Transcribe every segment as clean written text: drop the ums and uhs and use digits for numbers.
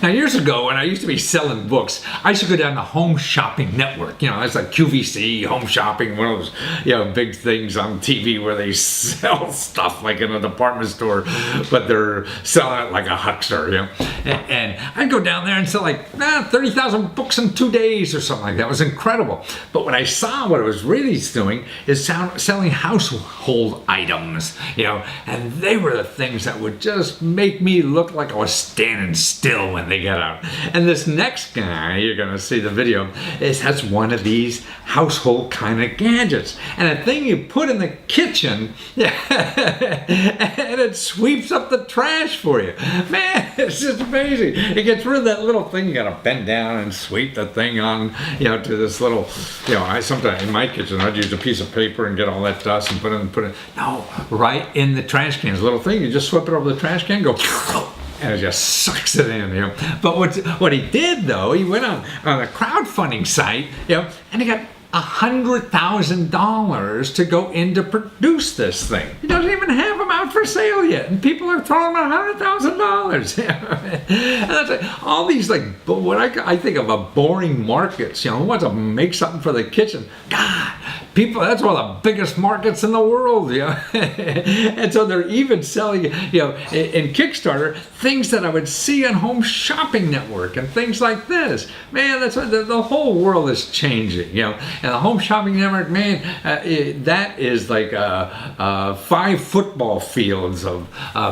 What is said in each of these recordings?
Now, years ago, when I used to be selling books, I used to go down the Home Shopping Network. That's like QVC, Home Shopping, one of those, big things on TV where they sell stuff like in a department store, but they're selling it like a huckster, And I'd go down there and sell like 30,000 books in 2 days or something like that. It was incredible. But when I saw what it was really doing is selling household items, and they were the things that would just make me look like I was standing still when they got out. And this next guy, you're going to see the video, has one of these household kind of gadgets. And a thing you put in the kitchen, and it sweeps up the trash for you. Man, it's just amazing. It gets rid of that little thing. You got to bend down and sweep the thing on, to this little, I sometimes, in my kitchen, I'd use a piece of paper and get all that dust and put it, no, right in the trash can. This little thing, you just sweep it over the trash can, go, and it just sucks it in, But what he did, though, he went on a crowdfunding site, and he got $100,000 to go in to produce this thing. He doesn't even have them out for sale yet, and people are throwing $100,000. And that's like, all these what I think of a boring markets. Who wants to make something for the kitchen? God, people, that's one of the biggest markets in the world. And so they're even selling, in Kickstarter, things that I would see on Home Shopping Network and things like this. Man, that's what the whole world is changing. And the Home Shopping Network, man, that is like 5 football fields of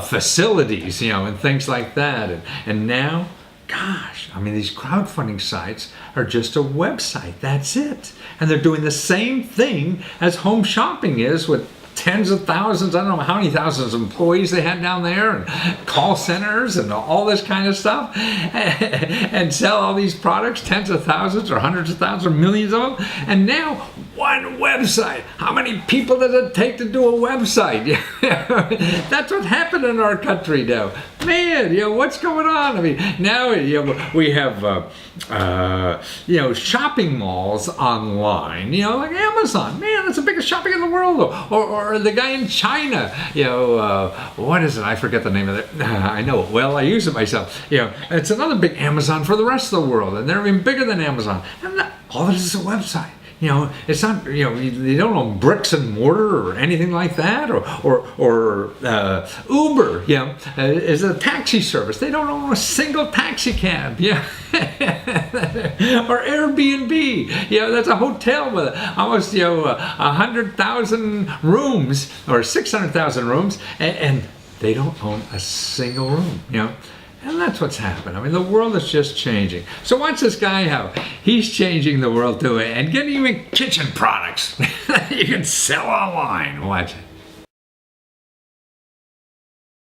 facilities, and things like that. And now, gosh, these crowdfunding sites are just a website. That's it. And they're doing the same thing as Home Shopping is with tens of thousands, I don't know how many thousands of employees they had down there, and call centers and all this kind of stuff, and sell all these products, tens of thousands or hundreds of thousands or millions of them. And now, one website. How many people does it take to do a website? That's what happened in our country now. Man, what's going on? Now we have shopping malls online, like Amazon. Man, that's the biggest shopping in the world. Or the guy in China, what is it? I forget the name of it. I know it well. I use it myself. It's another big Amazon for the rest of the world, and they're even bigger than Amazon. And all it is a website. It's not, they don't own bricks and mortar or anything like that, or Uber, is a taxi service. They don't own a single taxi cab, or Airbnb, that's a hotel with almost, 100,000 rooms or 600,000 rooms, and they don't own a single room, And that's what's happened. The world is just changing. So watch this guy how he's changing the world too, and getting even kitchen products you can sell online. Watch it.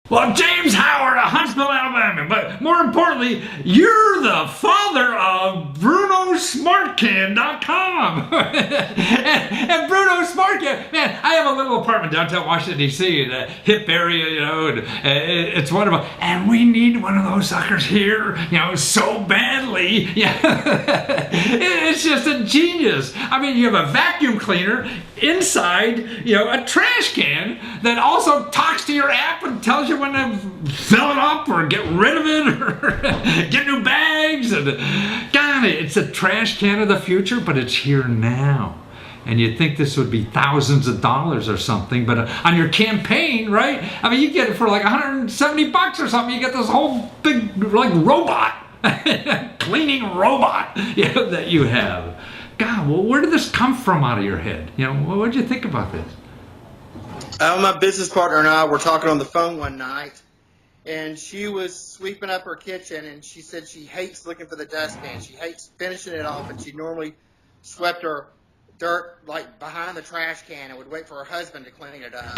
Well, James Howard of Huntsville, Alabama, but more importantly, you're the father of BrunoSmartCan.com. and Bruno SmartCan, man, I have a little apartment downtown Washington, D.C., in a hip area, and it's wonderful. And we need one of those suckers here, so badly. It's just a genius. You have a vacuum cleaner inside, a trash can that also talks to your app and tells you when to fill it up or get rid of it or get new bags. And God, it's a trash can of the future, but it's here now. And you'd think this would be thousands of dollars or something, but on your campaign, right? You get it for like $170 or something. You get this whole big robot, cleaning robot, that you have. God, well, where did this come from out of your head? What did you think about this? My business partner and I were talking on the phone one night, and she was sweeping up her kitchen, and she said she hates looking for the dustpan. She hates finishing it off, and she normally swept her dirt behind the trash can and would wait for her husband to clean it up.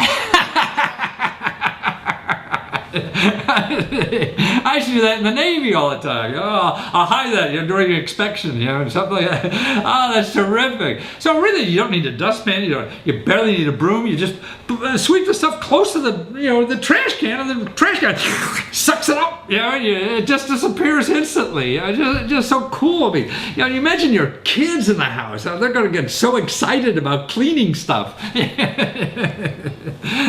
I used to do that in the Navy all the time. I'll hide that during inspection, something like that. Oh, that's terrific. So really, you don't need a dustpan. You barely need a broom. You just sweep the stuff close to the trash can, and the trash can sucks it up. It just disappears instantly. Just so cool. You imagine your kids in the house. They're going to get so excited about cleaning stuff.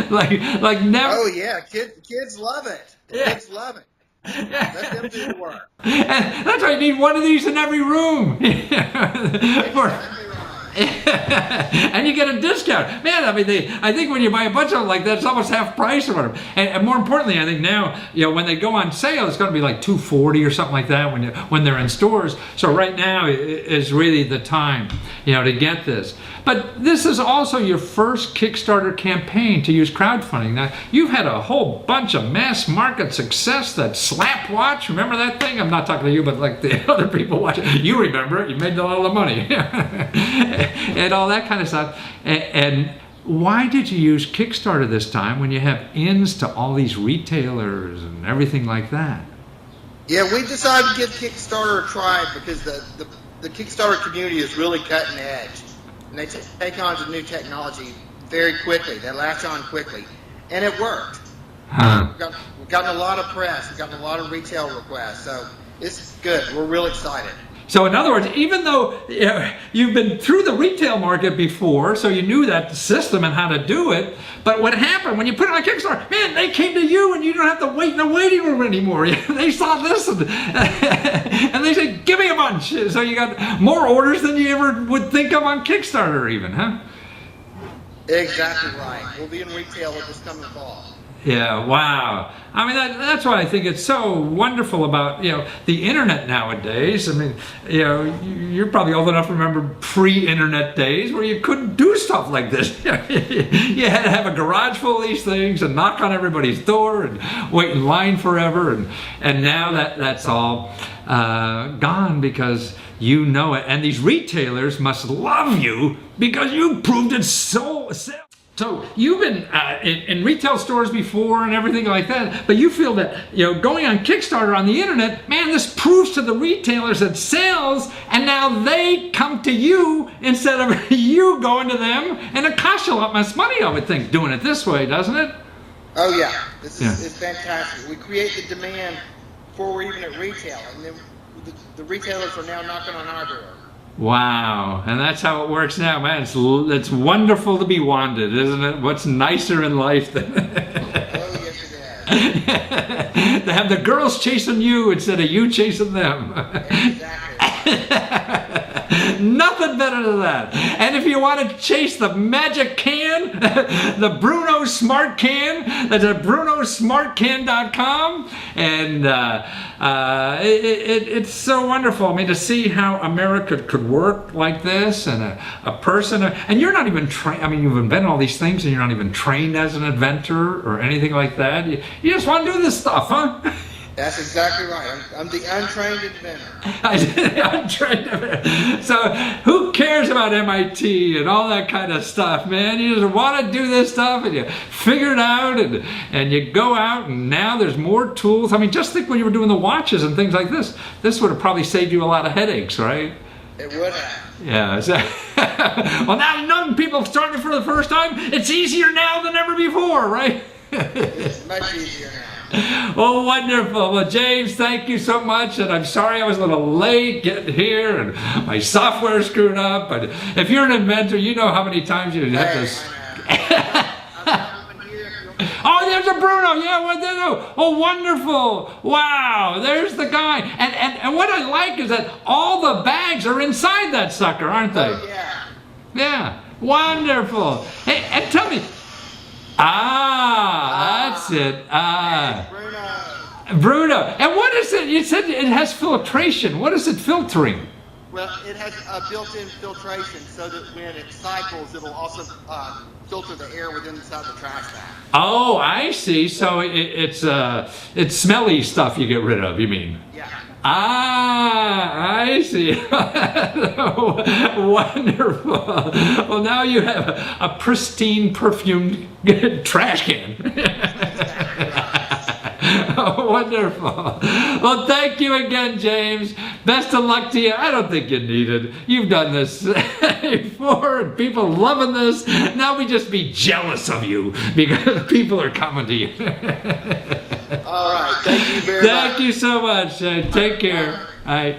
like never. Oh yeah, kids love it. Kids love it. Let them do the work. And that's why you need one of these in every room. Exactly right. And you get a discount. Man, I mean, I think when you buy a bunch of them like that, it's almost half price or whatever. And more importantly, I think now, when they go on sale, it's going to be like $240 or something like that when they're in stores. So right now is really the time, to get this. But this is also your first Kickstarter campaign to use crowdfunding. Now, you've had a whole bunch of mass market success. That Slap Watch, remember that thing? I'm not talking to you, but like the other people watching. You remember it. You made a lot of money. And all that kind of stuff. And why did you use Kickstarter this time when you have ins to all these retailers and everything like that? Yeah, we decided to give Kickstarter a try because the Kickstarter community is really cutting edge. And they take on to new technology very quickly. They latch on quickly. And it worked. Huh. We've gotten a lot of press. We've gotten a lot of retail requests. So it's good. We're real excited. So in other words, even though you've been through the retail market before, so you knew that system and how to do it, but what happened when you put it on Kickstarter, man, they came to you and you don't have to wait in a waiting room anymore. They saw this and they said, give me a bunch. So you got more orders than you ever would think of on Kickstarter even, huh? Exactly right. We'll be in retail this coming fall. Yeah, wow. I mean, that's why I think it's so wonderful about, the internet nowadays. I mean, you're probably old enough to remember pre-internet days where you couldn't do stuff like this. You had to have a garage full of these things and knock on everybody's door and wait in line forever. And now that's all gone because you know it. And these retailers must love you because you proved it so. So you've been in retail stores before and everything like that, but you feel that going on Kickstarter on the internet, man, this proves to the retailers that sells, and now they come to you instead of you going to them, and it costs you a lot less money, I would think, doing it this way, doesn't it? Oh yeah, this is fantastic. We create the demand before we're even at retail, and then the retailers are now knocking on our door. Wow, and that's how it works now, man. It's wonderful to be wanted, isn't it? What's nicer in life than Oh, yes, it is. to have the girls chasing you instead of you chasing them? Exactly. Nothing better than that. And if you want to chase the magic can, the Bruno Smart Can, that's at brunosmartcan.com. And it's so wonderful. I mean, to see how America could work like this, and a person, and you're not even trained. I mean, you've invented all these things, and you're not even trained as an inventor or anything like that. You just want to do this stuff, huh? That's exactly right. I'm the untrained inventor. Untrained inventor. So who cares about MIT and all that kind of stuff, man? You just want to do this stuff and you figure it out and you go out, and now there's more tools. I mean, just think when you were doing the watches and things like this. This would have probably saved you a lot of headaches, right? It would have. Yeah. So, well, now people starting for the first time, it's easier now than ever before, right? It's much easier now. Oh, wonderful. Well, James, thank you so much. And I'm sorry I was a little late getting here and my software screwed up. But if you're an inventor, you know how many times you have to... Oh, there's a Bruno. Yeah, what they do? Oh, wonderful. Wow, there's the guy. And what I like is that all the bags are inside that sucker, aren't they? Oh, yeah. Yeah, wonderful. Hey, and tell me... that's it. Bruno. And what is it? You said it has filtration. What is it filtering? Well, it has a built-in filtration so that when it cycles, it'll also filter the air within inside the trash bag. Oh, I see. So it's smelly stuff you get rid of, you mean? Yeah. I see. Wonderful. Well, now you have a pristine, perfumed trash can. Oh, wonderful. Well, thank you again, James. Best of luck to you. I don't think you need it. You've done this before, and people loving this. Now we just be jealous of you because people are coming to you. All right. Thank you very much. Thank you so much. Take care. All right.